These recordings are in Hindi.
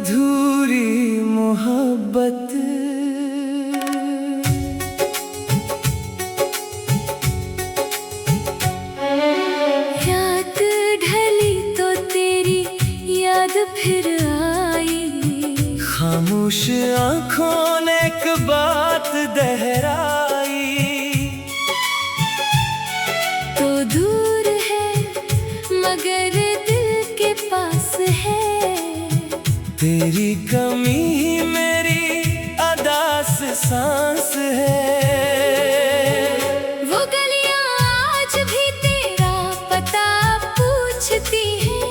अधूरी मोहब्बत। रात ढली तो तेरी याद फिर आई, खामोश आँखों ने एक बात दोहराई। तो दूर है मगर दिल के पास है, तेरी कमी ही मेरी अदास सांस है। वो गलियां आज भी तेरा पता पूछती हैं,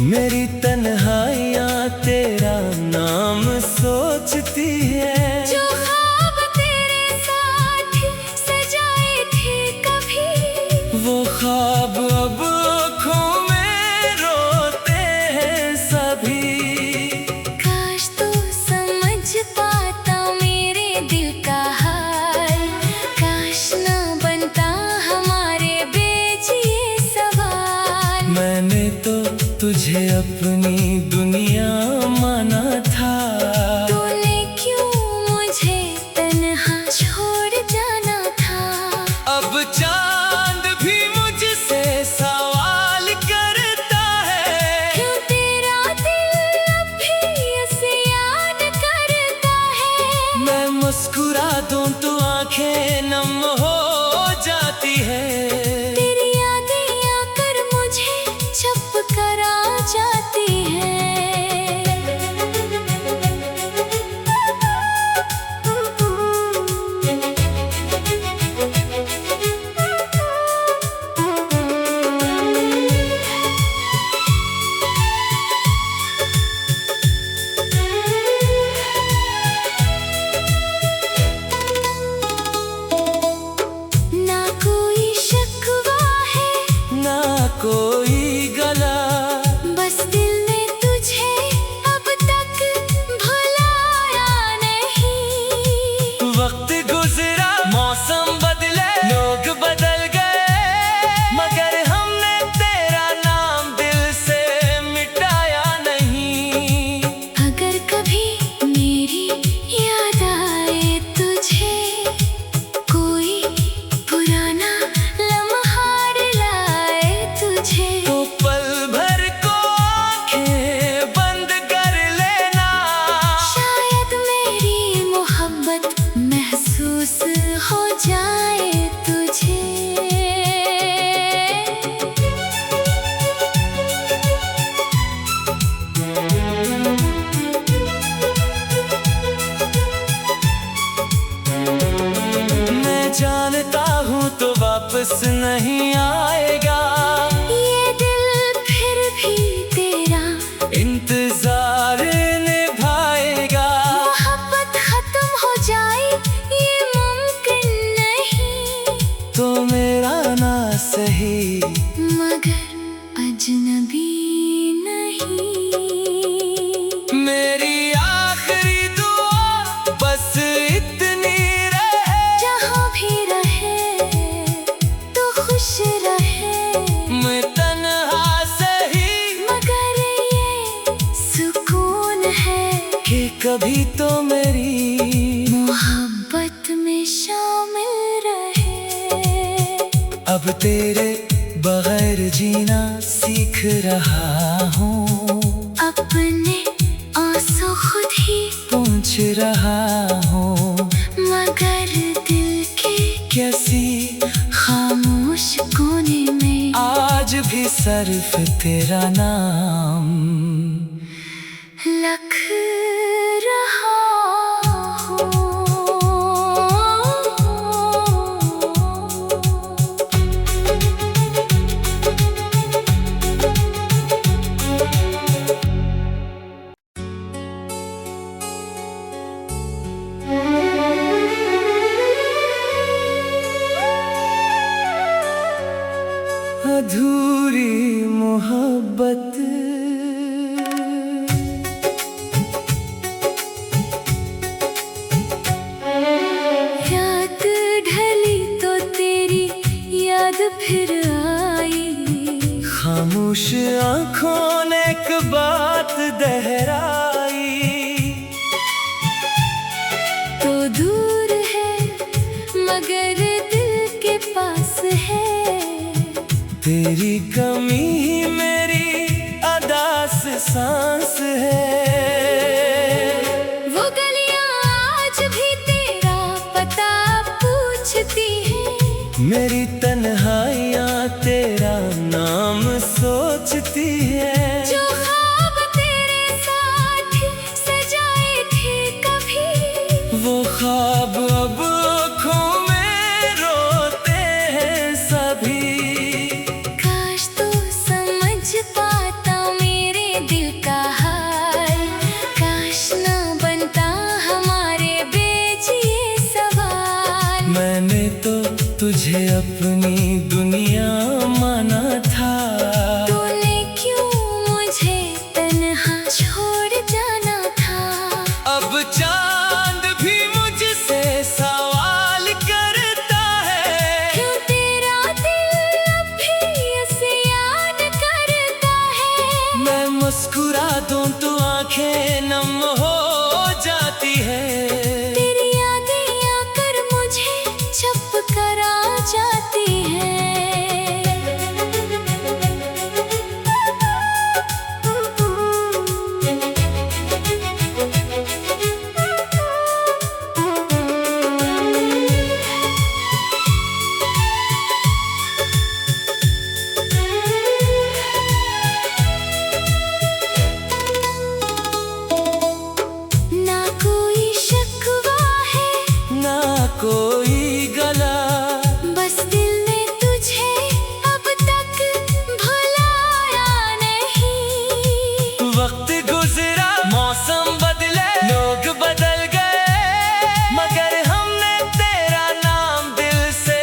मेरी तन्हाइयाँ तेरा नाम सोचती है। जो ख्वाब तेरे साथ सजाए थे कभी, वो ख्वाब अब आँखों में रोते हैं सभी। काश तो समझ पाता मेरे दिल का हाल, काश ना बनता हमारे बेजिए सवाल। मैंने तो तुझे अपनी दुनिया माना था, तूने क्यों मुझे तन्हा छोड़ जाना था। अब चांद भी मुझसे सवाल करता है, क्यों तेरा दिल अब भी उसे याद करता है। मैं मुस्कुरा दूं तो आंखें नम हो जाती है। तेरी यादें आकर मुझे चुप करा जाती है। ना कोई शिकवा है, ना कोई गला, बस दिल ने तुझे अब तक भुलाया नहीं। वक्त गुजरा मौसम बदले लोग बदल गए, मगर हमने तेरा नाम दिल से मिटाया नहीं। अगर कभी मेरी याद आए तुझे, कोई पुराना लम्हा लाए तुझे, तो पल भर को आंखें बंद कर लेना। शायद मेरी मोहब्बत महसूस हो जाए तुझे। मैं जानता हूँ तो वापस नहीं आएगा, ये दिल फिर भी तेरा इंतजार निभाएगा। मोहब्बत खत्म हो जाए ये मुमकिन नहीं, तो मेरा ना सही मगर अजनबी नहीं। मेरी आखिरी दुआ बस इतनी रहे, जहाँ भी रहे तो खुश रहे, मैं तन्हा सही मगर ये सुकून है कि कभी तो मेरी मोहब्बत में शामिल रहे। अब तेरे बगैर जीना सीख रहा हूँ, अपने आंसू खुद ही पूछ रहा हूँ। मगर दिल के कैसी खामोश कोने में आज भी सिर्फ तेरा नाम लख रहा हूँ। अधूरी मोहब्बत। रात ढली तो तेरी याद फिर आई, खामोश आँखों ने एक बात दोहराई। तेरी कमी ही मेरी अदा से सांस है। वो गलियां आज भी तेरा पता पूछती हैं। मेरी तन्हाइयाँ तेरा नाम सोचती है। जो ख्वाब तेरे साथ सजाए थे कभी, वो ख्वाब अब आँखों में रोते हैं सभी। काश तू समझ पाता मेरे दिल का हाल, काश ना बनता हमारे बेजिए सवाल। मैंने तो तुझे अपनी दुनिया माना था, तूने क्यों मुझे तन्हा छोड़ जाना था। अब चांद भी मुझसे सवाल करता है। क्यों तेरा दिल अब भी याद करता है। मैं मुस्कुरा दूं तो आंखें नम हो जाती है। तेरी यादें आकर मुझे चुप करा जाती है। ना कोई शिकवा है, ना कोई गला, बस दिल ने तुझे अब तक भुलाया नहीं। वक्त गुजरा, मौसम बदले, लोग बदल गए, मगर हमने तेरा नाम दिल से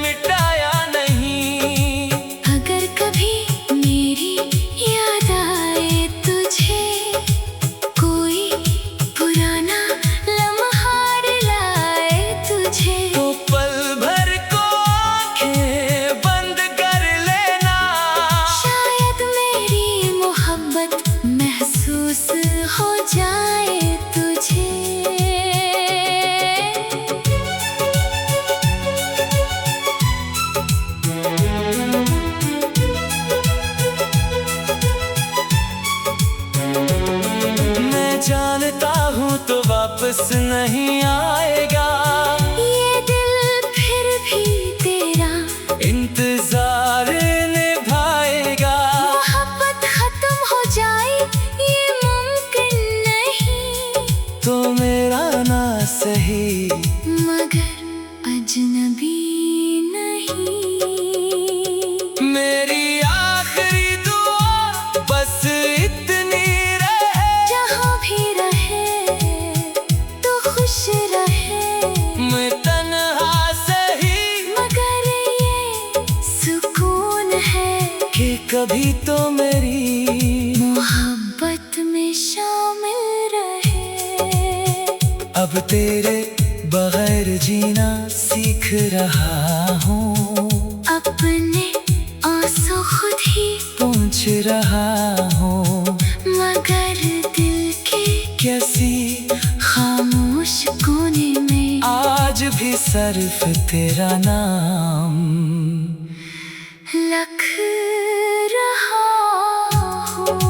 मिटाया नहीं। अगर कभी मेरी याद आए तुझे, कोई पुराना लम्हा लाए तुझे, तो पल भर को आंखें बंद कर लेना। शायद मेरी मोहब्बत महसूस हो जाए तुझे। मैं जानता हूँ तो वापस नहीं आएगा, ये दिल फिर भी तेरा इंतजार निभाएगा। मोहब्बत खत्म हो जाए ये मुमकिन नहीं, तो मेरा ना सही, मगर अजनबी नहीं। मेरी आखिरी दुआ बस इतनी रहे, जहाँ भी रहे तो खुश रहे। मैं तन्हा सही, मगर ये सुकून है कि कभी तो मेरी मोहब्बत में शामिल रहे। अब तेरे बगैर जीना सीख रहा हूँ, अपने आंसू खुद ही पूछ रहा हूँ। मगर दिल के कैसी खामोश कोने में आज भी सिर्फ तेरा नाम लख रहा हूँ।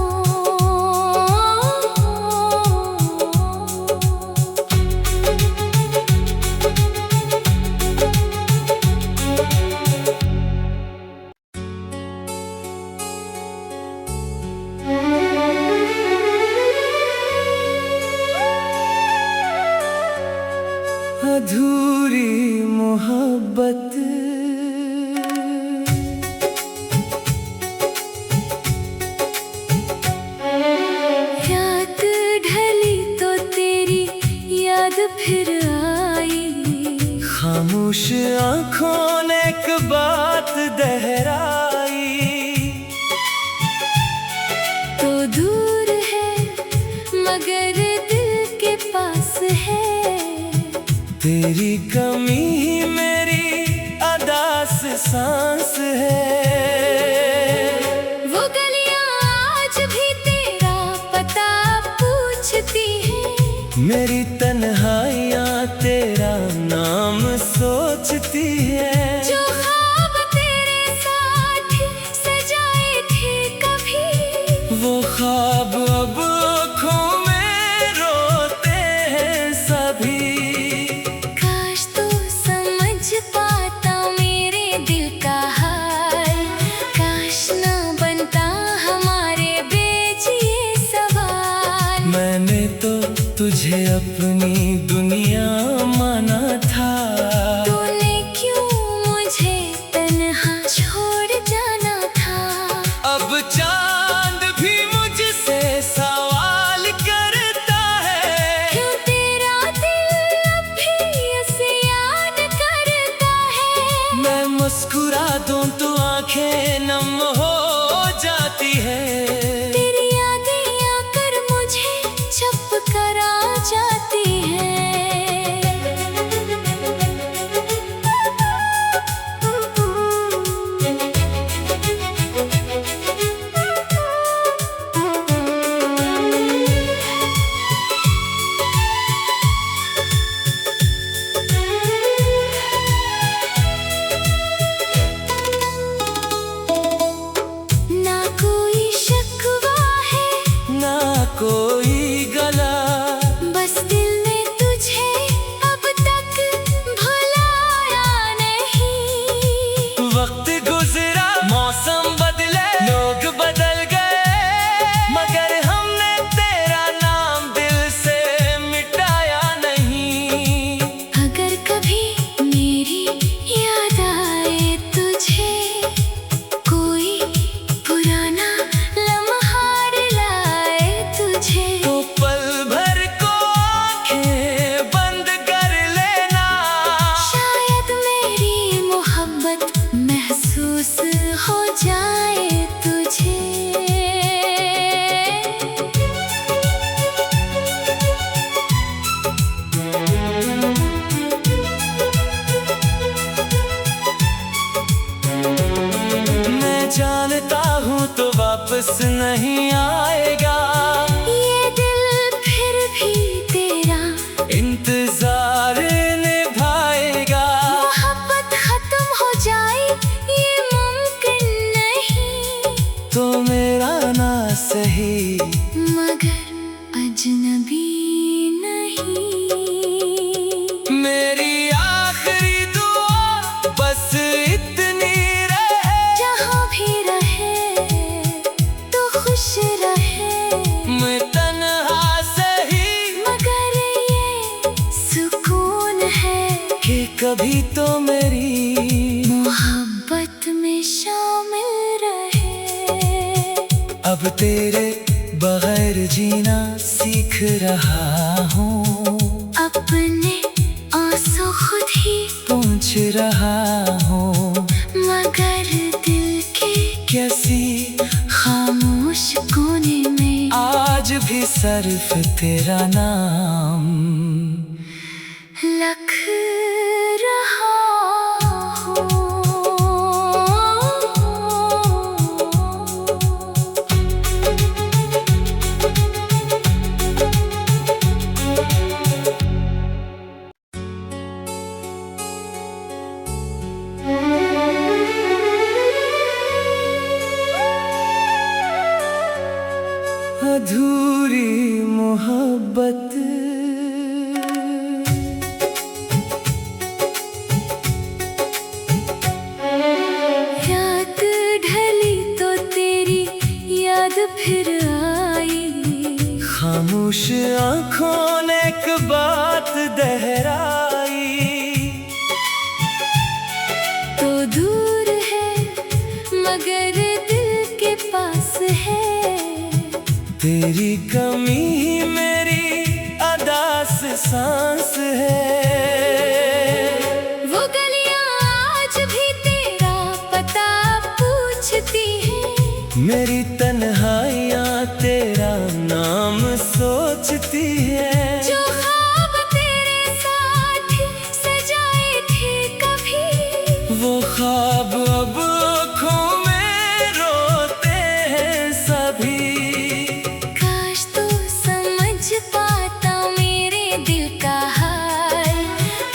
अधूरी मोहब्बत रात ढली तो तेरी याद फिर आई, खामोश आंखों ने एक बात दोहराई। तो दूर है मगर दिल के पास है। तेरी कमी ही मेरी अदा से सांस है। वो गलियां आज भी तेरा पता पूछती हैं। मेरी तन्हाइयाँ तेरा नाम सोचती है। जो ख्वाब तेरे साथ मुस्कुरा दूं तो आंखें नम हो जाती है। तेरी यादें आकर मुझे छप कर आ जाती है। ना कोई शिकवा है, ना कोई गला, बस दिल ने तुझे अब तक भुलाया नहीं। वक्त गुजरा, मौसम बदले, लोग बदल गए, मगर हमने तेरा नाम दिल से मिटाया नहीं। अगर कभी मेरी याद आए तुझे, कोई पुराना लम्हा लाए तुझे, तो पल भर को आंखें बंद कर लेना। शायद मेरी मोहब्बत महसूस हो जाए तुझे। मैं जानता हूँ तो वापस नहीं आएगा, ये दिल फिर भी तेरा इंतजार निभाएगा। मोहब्बत खत्म हो जाए ये मुमकिन नहीं, तो मेरा ना सही, मगर अजनबी नहीं। मेरी आखिरी दुआ बस इतनी रहे, जहाँ भी रहे तो खुश रहे, मैं तन्हा सही, मगर ये सुकून है कि कभी तो मेरी मोहब्बत में शामिल रहे। अब तेरे बगैर जीना सीख रहा हूँ, अपने आंसू खुद ही पूछ रहा हूँ, मगर दिल के कैसी खामोश कोने में आज भी सिर्फ तेरा नाम लख रहा हूँ। अधूरी मोहब्बत रात ढली तो तेरी याद फिर आई, खामोश आंखों ने एक बात दोहराई। तो दूर है मगर दिल के पास है, तेरी कमी ही मेरी अदास सांस है। वो गलियां आज भी तेरा पता पूछती है, मेरी तन्हाइयाँ तेरा नाम सोचती है। जो ख्वाब तेरे साथ सजाए थे कभी, वो ख्वाब अब आँखों में रोते हैं सभी। काश तू समझ पाता मेरे दिल का हाल,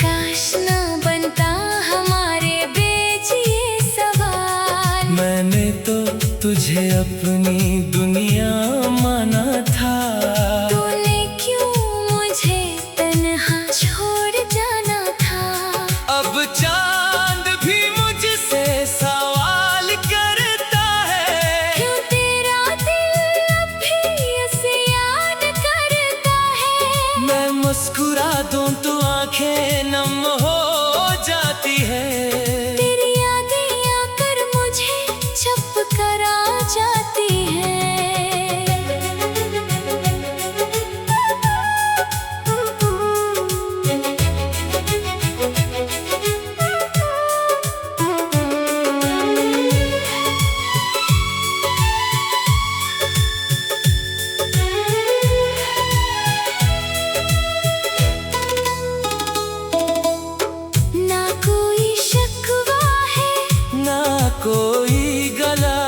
काश ना बनता हमारे बीच ये सवाल। मैंने तो तुझे अपनी दुनिया माना था, तूने क्यों मुझे तन्हा छोड़ जाना था। अब चांद भी मुझसे सवाल करता है, क्यों तेरा दिल अब भी ऐसे याद करता है। मैं मुस्कुरा दूं तो आंखें नम हो जाती है। तेरी यादें आकर मुझे छप कर आ जाती है। कोई गला।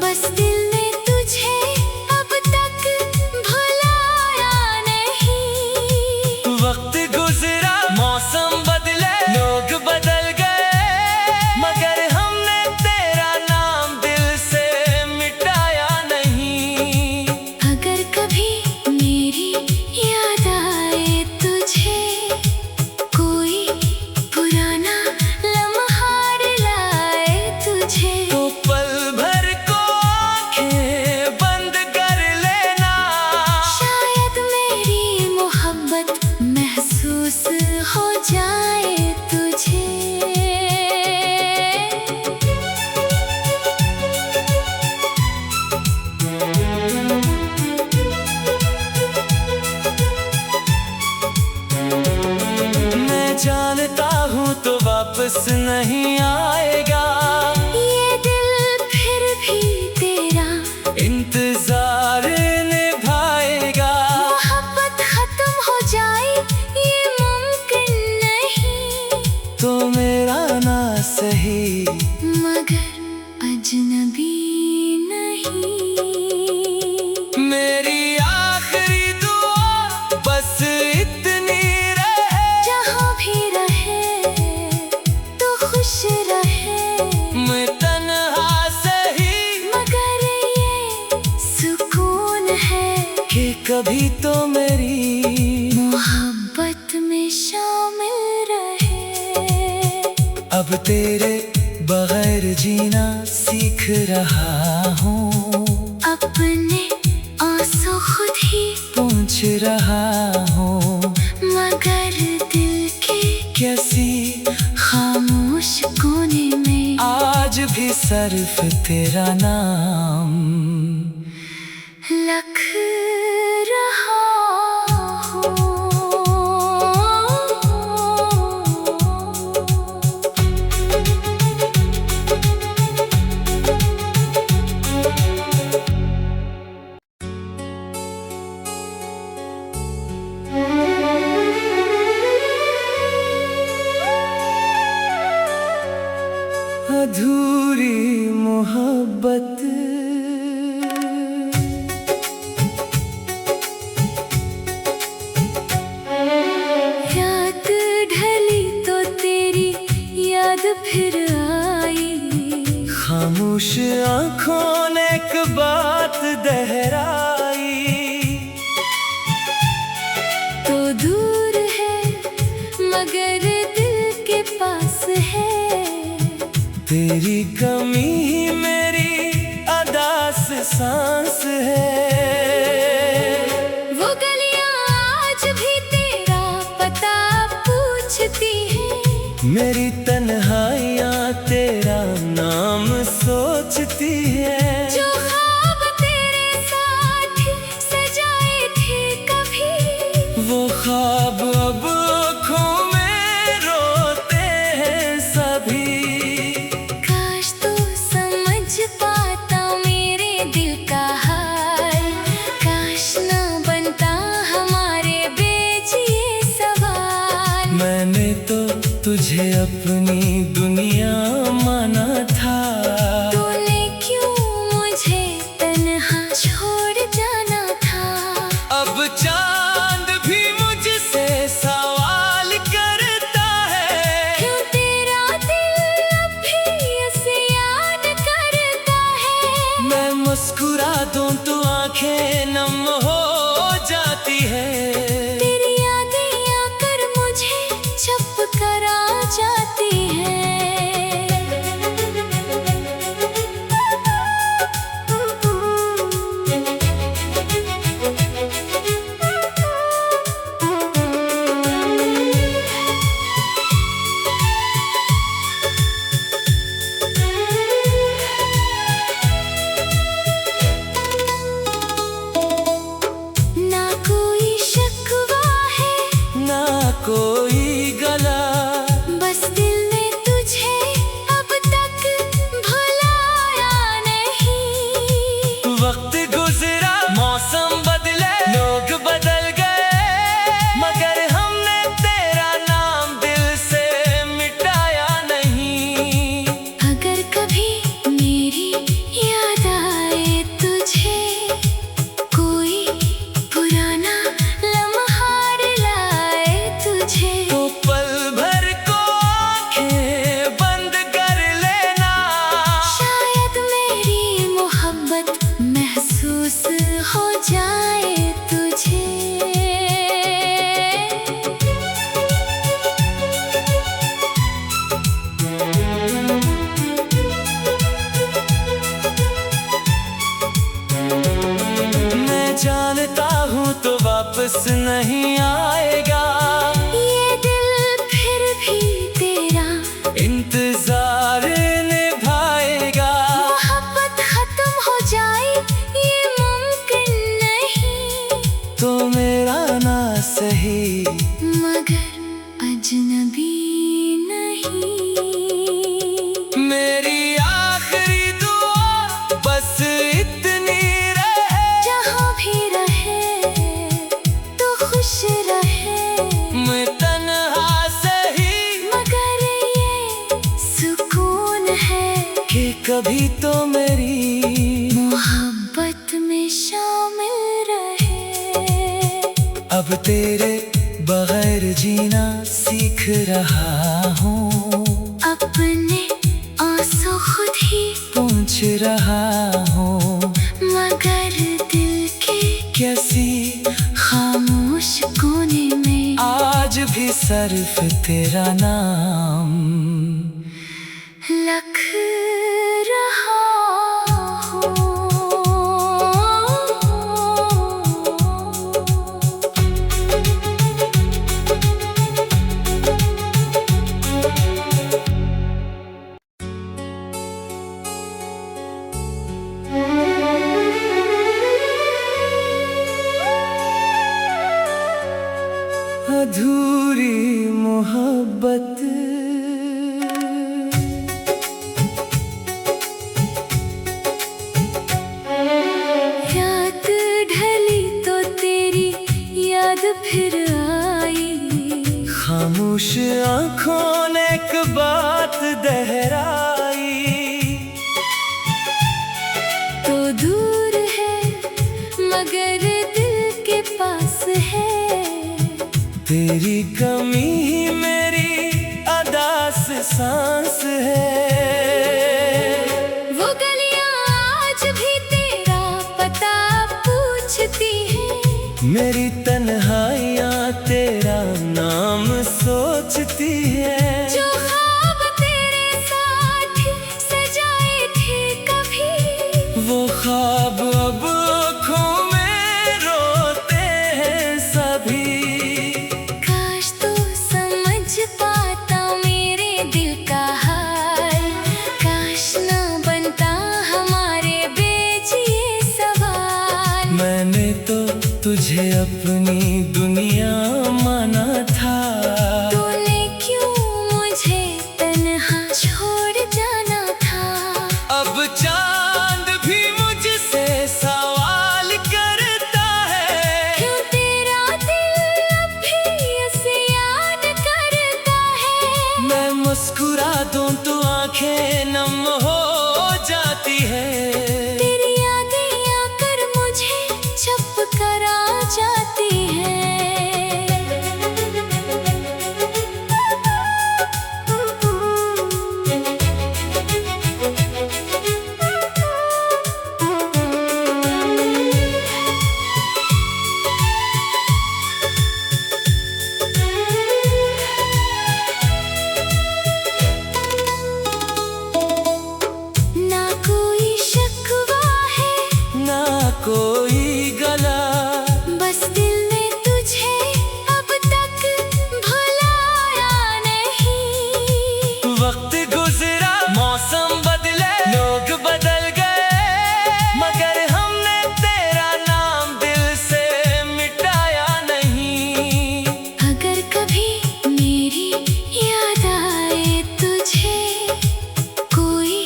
बस दिल ने तुझे अब तक भुलाया नहीं। वक्त गुजरा, मौसम बदले, लोग बदल गए, मगर हमने तेरा नाम दिल से मिटाया नहीं। अगर कभी मेरी याद आए तुझे, कोई पुराना लम्हा लाए तुझे, तो पल भर को आंखें बंद कर लेना। शायद मेरी मोहब्बत महसूस हो जाए तुझे। मैं जानता हूँ तो वापस नहीं आएगा, ये दिल फिर भी तेरा इंतजार निभाएगा। मोहब्बत खत्म हो जाए ये मुमकिन नहीं, तो मेरा ना सही मगर अजनबी नहीं। मेरी आखिरी दुआ बस इतनी रहे, जहाँ भी रहे तो खुश रहे। मैं तन्हा सही, मगर ये सुकून है कि कभी तो मेरी मोहब्बत में शामिल रहे। अब तेरे बगैर जीना सीख रहा हूँ, अपने आंसू खुद ही पूछ रहा हूँ। मगर दिल के कैसी खामोश कोने में आज भी सिर्फ तेरा नाम लख रहा हूँ। अधूरी मोहब्बत रात ढली तो तेरी याद फिर आई, खामोश आंखों ने एक बात दोहराई। तो दूर है मगर दिल के पास है। तेरी कमी ही मेरी अदास सांस है। वो गलियां आज भी तेरा पता पूछती हैं। मेरी तन्हाइयाँ तेरा नाम सोचती है। जो ख्वाब तेरे साथ सजाए थे कभी, वो ख्वाब अब आँखों में रोते हैं सभी। काश तू समझ पाता मेरे दिल का हाल, काश ना बनता हमारे बीच ये सवाल। मैंने तो तुझे अपनी दुनिया माना था, तूने क्यों मुझे तन्हा छोड़ जाना था। अब चांद भी मुझसे सवाल करता है। क्यों तेरा दिल अब भी उसे याद करता है। मैं मुस्कुरा दूं तो आंखें नम हो जाती है। तेरी यादें आकर मुझे चुप करा जाती हैं। वापस नहीं आएगा। ये दिल फिर भी तेरा इंतजार निभाएगा। मोहब्बत खत्म हो जाए ये मुमकिन नहीं, तो मेरा ना सही मगर अजनबी नहीं। मेरी आखिरी दुआ बस इतनी रहे, जहाँ भी रहे तो खुश रहे। मैं तन्हा सही मगर ये सुकून है कि कभी तो मेरी मोहब्बत में शामिल रहे। अब तेरे बगैर जीना सीख रहा हूँ, अपने आंसू खुद ही पूछ रहा हूँ। मगर दिल के कैसी खामोश कोने में आज भी सिर्फ तेरा नाम लख रहा हूँ। अधूरी मोहब्बत रात ढली तो तेरी याद फिर आई, खामोश आंखों ने एक बात दोहराई। तो दूर है मगर दिल के पास है। तेरी कमी ही मेरी अदास सांस है। वो गलियां आज भी तेरा पता पूछती हैं। मेरी तन्हाइयाँ तेरा नाम सोचती है। जो ख्वाब तेरे साथ सजाए थे कभी, वो ख्वाब अब आँखों में रोते हैं सभी। काश तू समझ पाता मेरे दिल का हाल, काश ना बनता हमारे बीच ये सवाल। मैंने तो तुझे अपनी दुनिया माना था, तूने क्यों मुझे तन्हा छोड़ जाना था। अब चांद भी मुझसे सवाल करता है। क्यों तेरा दिल अब भी उसे याद करता है। मैं मुस्कुरा दूं तो आंखें नम हो जाती है। तेरी यादें आकर मुझे चुप करा जाती है। ना कोई शिकवा है ना कोई गला, बस दिल ने तुझे अब तक भुलाया नहीं। वक्त गुजरा मौसम बदले लोग बदल गए, मगर हमने तेरा नाम दिल से मिटाया नहीं। अगर कभी मेरी याद आए तुझे, कोई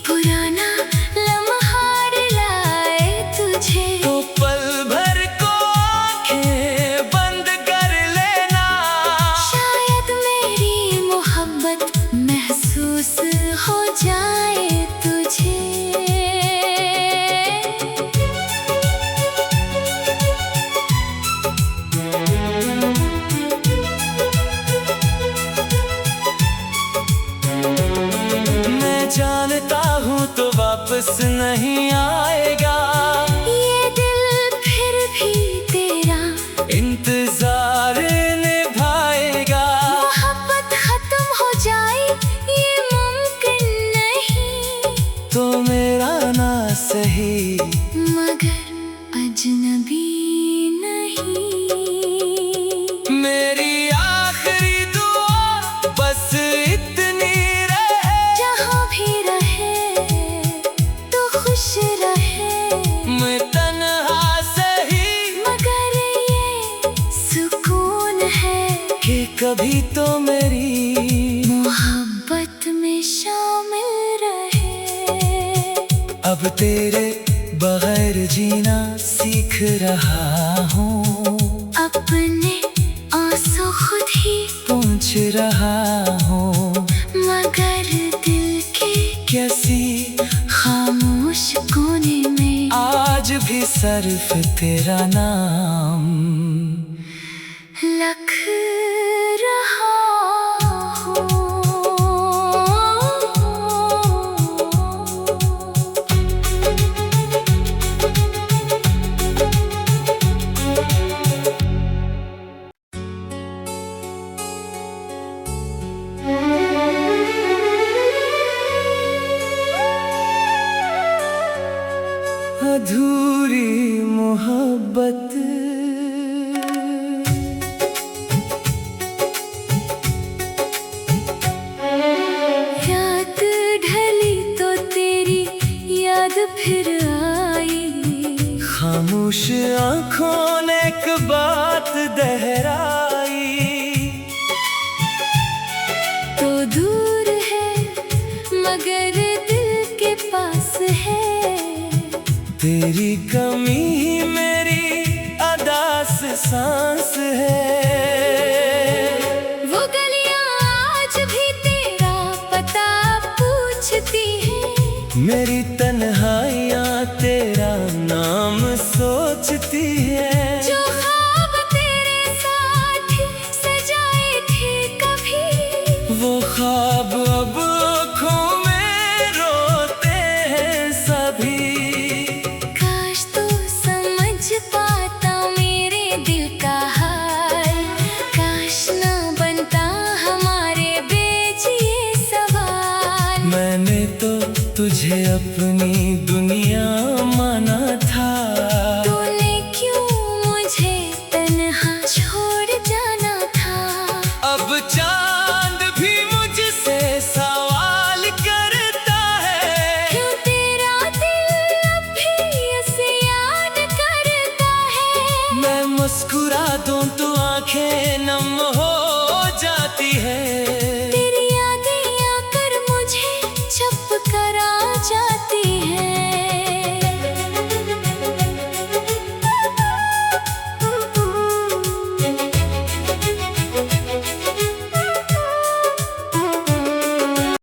पुराना लम्हा लाए तुझे, तो पल भर को आंखें बंद कर लेना। शायद मेरी मोहब्बत महसूस हो जाए तुझे। मैं जानता हूँ तो वापस नहीं आएगा। ये दिल फिर भी तेरा इंतजार निभाएगा। मोहब्बत खत्म हो जाए ये मुमकिन नहीं, तो मेरा ना सही मगर अजनबी नहीं। अब तेरे बगैर जीना सीख रहा हूँ, अपने आंसू खुद ही पूछ रहा हूँ, मगर दिल के कैसी खामोश कोने में आज भी सिर्फ तेरा नाम लख रहा हूँ। अधूरी मोहब्बत रात ढली तो तेरी याद फिर आई, खामोश आंखों ने एक बात दोहराई। तो दूर है मगर दिल के पास है, तेरी कमी ही मेरी अदा से सांस है। वो गलियां आज भी तेरा पता पूछती हैं, मेरी तन्हाइयाँ तेरा नाम सोचती है। जो ख्वाब तेरे साथ सजाए थे कभी, वो ख्वाब अब आँखों में रोते हैं सभी। काश तू समझ पाता मेरे दिल का हाल, काश ना बनता हमारे बीच ये सवाल। मैंने तो तुझे अपनी दुनिया माना